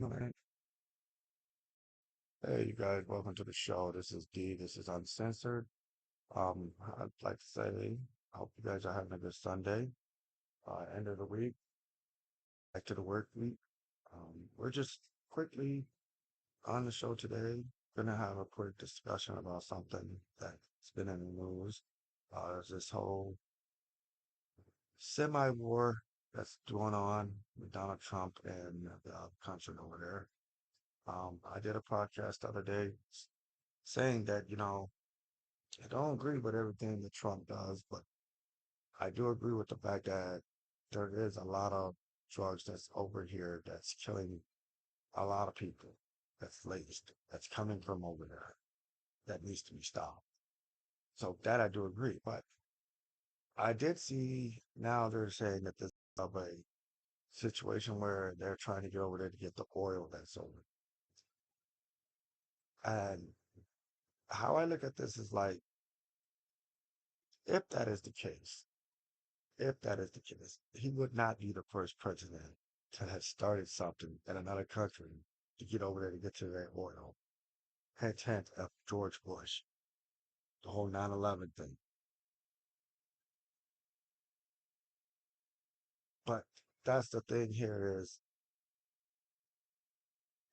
Alright. Hey, you guys, welcome to the show. This is D. This is Uncensored. I'd like to say, I hope you guys are having a good Sunday, end of the week, back to the work week. We're just quickly on the show today, gonna have a quick discussion about something that's been in the news. There's this whole semi-war that's going on with Donald Trump and the country over there. I did a podcast the other day saying that, I don't agree with everything that Trump does, but I do agree with the fact that there is a lot of drugs that's over here that's killing a lot of people. That's laced, that's coming from over there, that needs to be stopped. So that I do agree. But I did see now they're saying that this is of a situation where they're trying to get over there to get the oil that's over. And how I look at this is like, if that is the case, if that is the case, he would not be the first president to have started something in another country to get over there to get to that oil. Hint, hint of George Bush, the whole 9/11 thing. But that's the thing here is,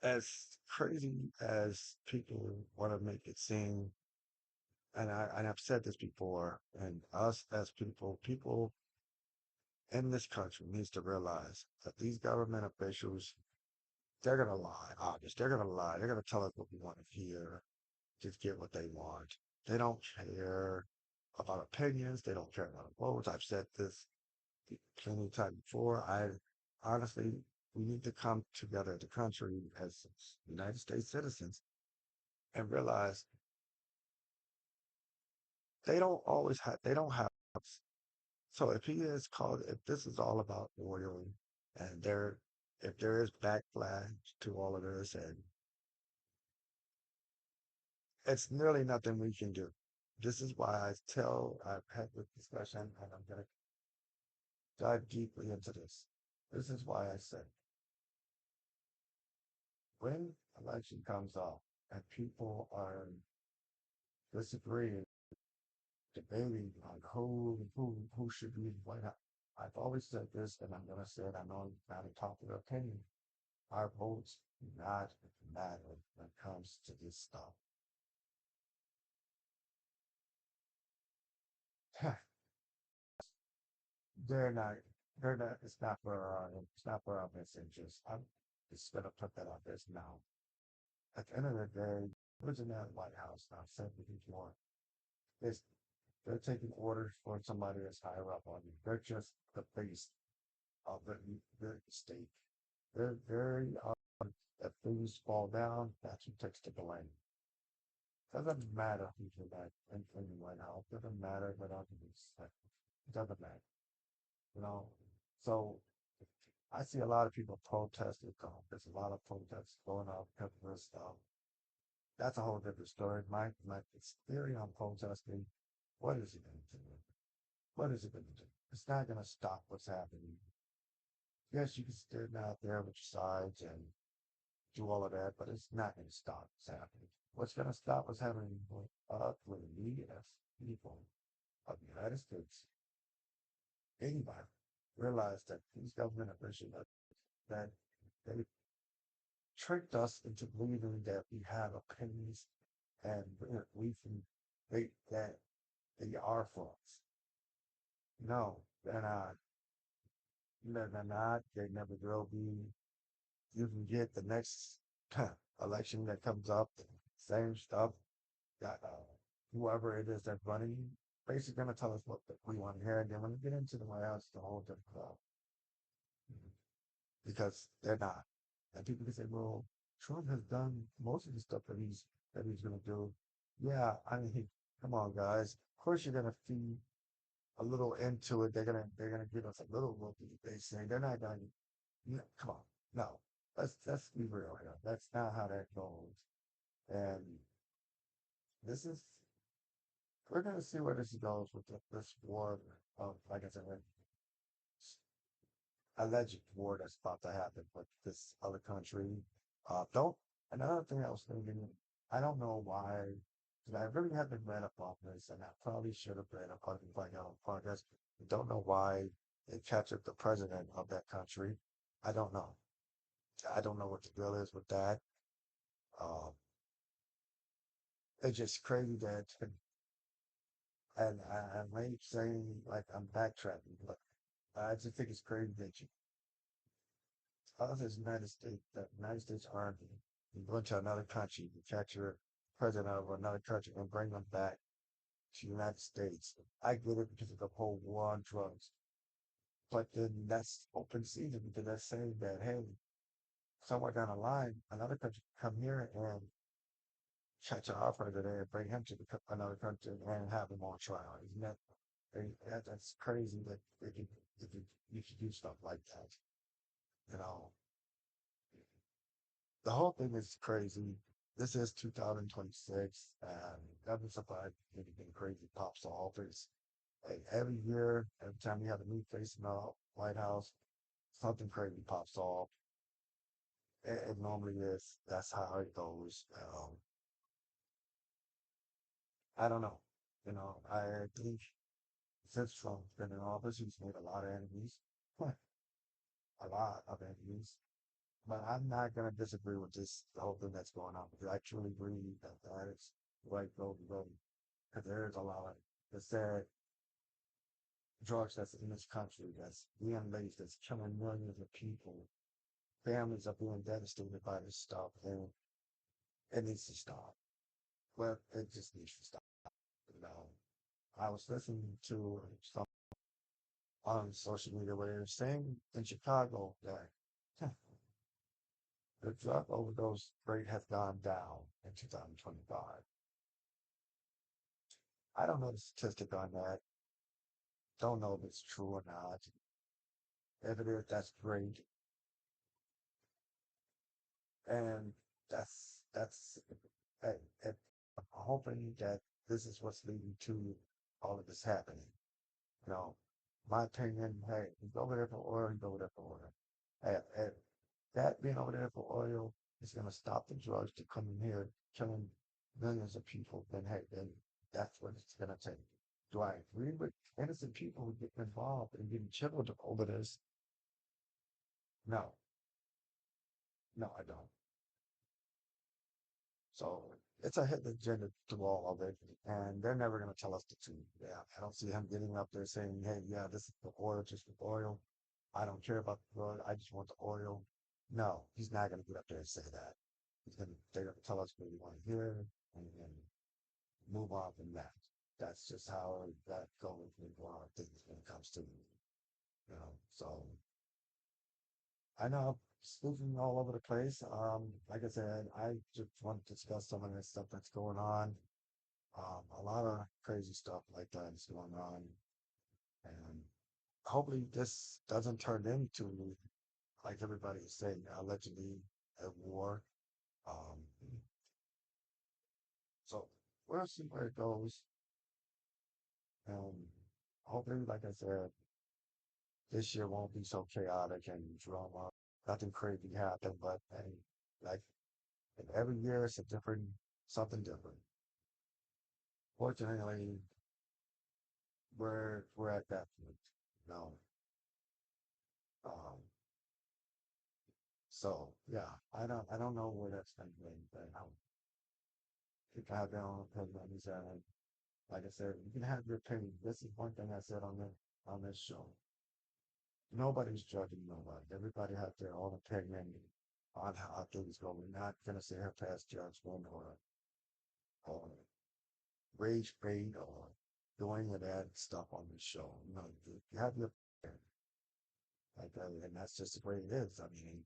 as crazy as people want to make it seem, and I've said this before, and us as people in this country needs to realize that these government officials, they're gonna lie, obviously. They're gonna lie. They're gonna tell us what we want to hear. Just get what they want. They don't care about opinions. They don't care about votes. I've said this plenty of times before. I honestly, we need to come together as a country, as United States citizens, and realize they don't always have. They don't have. So if he is called, if this is all about oil, and if there is backlash to all of this, and it's nearly nothing we can do. This is why I've had this discussion, and I'm going to dive deeply into this. This is why I said when election comes up and people are disagreeing, debating on who should be in the White House, I've always said this, and I'm going to say it. I know it's not a popular opinion. Our votes do not matter when it comes to this stuff. they're not. They're not. It's not for our best interest. I'm just going to put that out there now. At the end of the day, who's in that White House? I've said it before. It's, they're taking orders for somebody that's higher up on you. They're just the face of the state. They're very, if things fall down, that's who takes the blame. Doesn't matter who's in that in the White House. Doesn't matter what others say. It doesn't matter, you know. So I see a lot of people protesting. There's a lot of protests going on because of this stuff. That's a whole different story. My theory on protesting, what is it going to do? What is it going to do? It's not going to stop what's happening. Yes, you can stand out there with your sides and do all of that, but it's not going to stop what's happening. What's going to stop what's happening with us, with me as people of the United States, anybody, realize that these government officials that they tricked us into believing that we have opinions and we can that they are for us. No, they're not. No, they're not. They never will be. You can get the next election that comes up, same stuff. That whoever it is that's running, basically going to tell us what we want to hear. And then when we get into the White House, the whole different club because they're not. And people can say, "Well, Trump has done most of the stuff that he's going to do." Yeah, I mean, come on, guys. Of course, you're going to feed a little into it. They're gonna give us a little look. They say they're not gonna. No, come on, no. Let's be real here. That's not how that goes. And this is we're gonna see where this goes with this war of, like I said, alleged war that's about to happen with this other country. Don't Another thing I was thinking, I don't know why, because I really haven't read up on this, and I probably should have read up on it by now on podcast. I don't know why they captured the president of that country. I don't know. I don't know what the deal is with that. Um, it's just crazy that, and I may say like I'm backtracking, but I just think it's crazy that us as the United States Army, you go into another country, you capture president of another country and bring them back to the United States. I get it because of the whole war on drugs. But then that's open season because that's saying that, hey, somewhere down the line, another country can come here and capture our president and bring him to another country and have him on trial. Isn't that's crazy that you could do stuff like that. You know, the whole thing is crazy. This is 2026, and every somebody anything crazy pops off. It's like every year, every time you have a new face in the White House, something crazy pops off. It normally is. That's how it goes. I don't know. I think since Trump's been in office, he's made a lot of enemies, a lot of enemies. But I'm not gonna disagree with this the whole thing that's going on because I truly believe that that is the right road to go. Because there's a lot of the said drugs that's in this country that's being laced, that's killing millions of people. Families are being devastated by this stuff, and it needs to stop. Well, it just needs to stop. You know, I was listening to some on social media where they were saying in Chicago that the drug overdose rate has gone down in 2025. I don't know the statistic on that. Don't know if it's true or not. If it is, that's great. And that's I, I- I'm hoping that this is what's leading to all of this happening. You know, my opinion, hey, you go over there for oil, you go over there for oil. Hey, that being over there for oil is going to stop the drugs to come in here, killing millions of people. Then, hey, then that's what it's going to take. Do I agree with innocent people getting involved and getting killed over this? No, no, I don't. So it's a hidden agenda through all of it, and they're never going to tell us the truth. Yeah, I don't see him getting up there saying, "Hey, yeah, this is the oil, just the oil. I don't care about the oil. I just want the oil." No, he's not going to get up there and say that. They're going to tell us what we want to hear and move on from that. That's just how that goes with a lot of things when it comes to, so I know I'm speaking all over the place. Like I said, I just want to discuss some of the stuff that's going on. A lot of crazy stuff like that is going on, and hopefully this doesn't turn into, like everybody is saying, allegedly a war. Um, so we'll see where it goes. And hopefully, like I said, this year won't be so chaotic and drama. Nothing crazy happen, but hey, like every year it's a different something different. Fortunately, we're at that point. You know, um, so yeah, I don't know where that's going to be, but people have their own opinions, and like I said, you can have your opinion. This is one thing I said on this show. Nobody's judging nobody. Everybody has their own opinion on how things go. We're not gonna sit here past judgment or rage bait or doing that stuff on this show. You have your opinion, and that's just the way it is. I mean,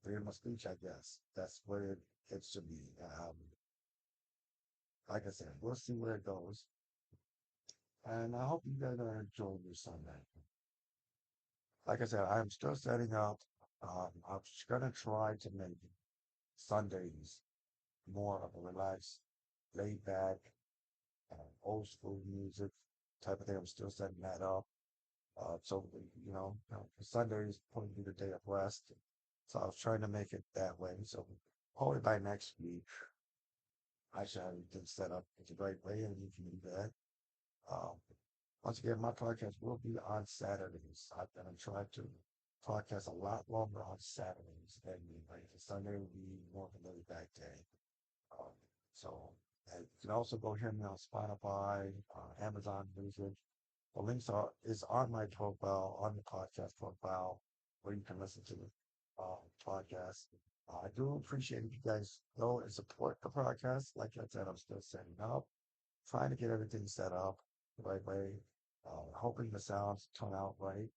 freedom of speech, I guess. That's where it should be. Like I said, we'll see where it goes. And I hope you guys are enjoying your Sunday. Like I said, I'm still setting up. I'm just gonna try to make Sundays more of a relaxed, laid back, old school music type of thing. I'm still setting that up. So, Sunday is going to be the day of rest. So I was trying to make it that way. So hopefully by next week, I should have everything set up the right way and you can do that. Um, Once again, my podcast will be on Saturdays. I've been trying to podcast a lot longer on Saturdays than like Sunday will be more of a laid back day. Um, so and you can also go hear me on Spotify, Amazon Music. The links is on my profile, on the podcast profile, where you can listen to the podcast. I do appreciate if you guys go and support the podcast. Like I said, I'm still setting up, trying to get everything set up the right way, hoping the sounds turn out right.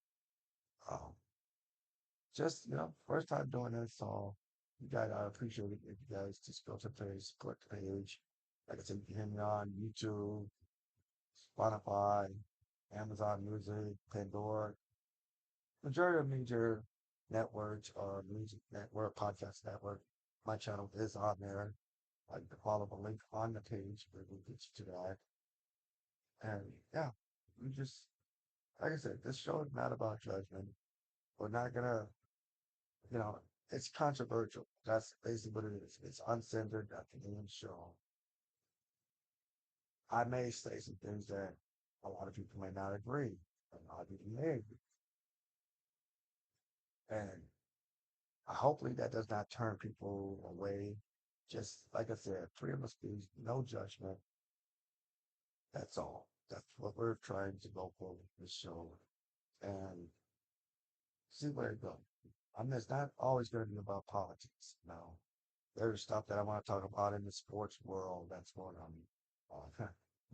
Um, just first time doing this, so you guys, I appreciate it if you guys just go to the page, support the page. Like I said, you can hear me on YouTube, Spotify, Amazon Music, Pandora, majority of major networks or music network, podcast network. My channel is on there. I can follow the link on the page where we get you to that. And yeah, we just like I said, this show is not about judgment. We're not gonna, you know, it's controversial. That's basically what it is. It's uncensored at the end show. I may say some things that a lot of people may not agree. A lot of people may agree. And hopefully that does not turn people away. Just like I said, freedom of speech, no judgment. That's all. That's what we're trying to go for with this show and see where it goes. I mean, it's not always going to be about politics. No, there's stuff that I want to talk about in the sports world that's going on.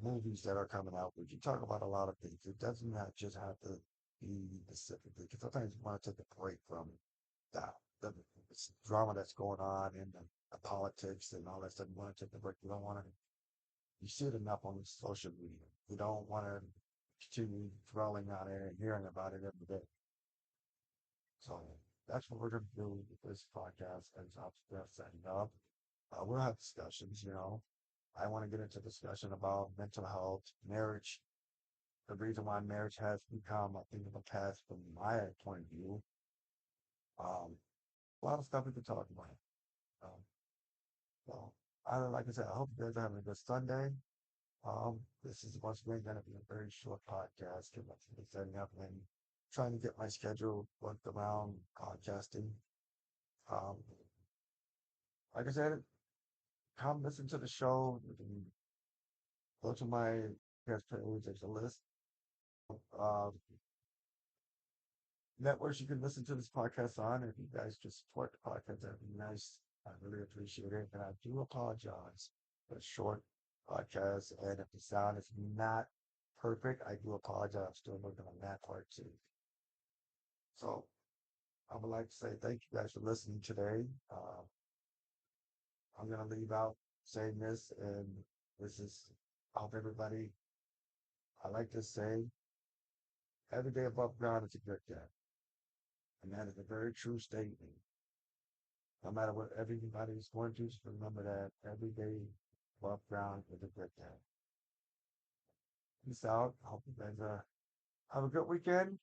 Movies that are coming out. We can talk about a lot of things. It doesn't have, just have to be specifically because sometimes you want to take a break from the, the drama that's going on and the politics and all that stuff. You want to take a break. You don't want to. You see it enough on social media. You don't want to continue dwelling on it and hearing about it every day. So that's what we're going to do with this podcast as I'm setting up. We'll have discussions. I want to get into discussion about mental health, marriage, the reason why marriage has become a thing of the past from my point of view. A lot of stuff we could talk about. Um, so, like I said, I hope you guys are having a good Sunday. This is once again going to be a very short podcast because I'm setting up and trying to get my schedule worked around podcasting. Um, like I said, come listen to the show. You can go to my podcast page. There's a list of networks you can listen to this podcast on. If you guys just support the podcast, that'd be nice. I really appreciate it. And I do apologize for the short podcast. And if the sound is not perfect, I do apologize. I'm still working on that part too. So I would like to say thank you guys for listening today. I'm going to leave out saying this, and this is, I hope everybody, I like to say, every day above ground is a good day. And that is a very true statement. No matter what everybody is going through, just remember that every day above ground is a good day. Peace out. I hope you guys have a good weekend,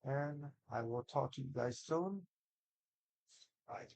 and I will talk to you guys soon. Bye.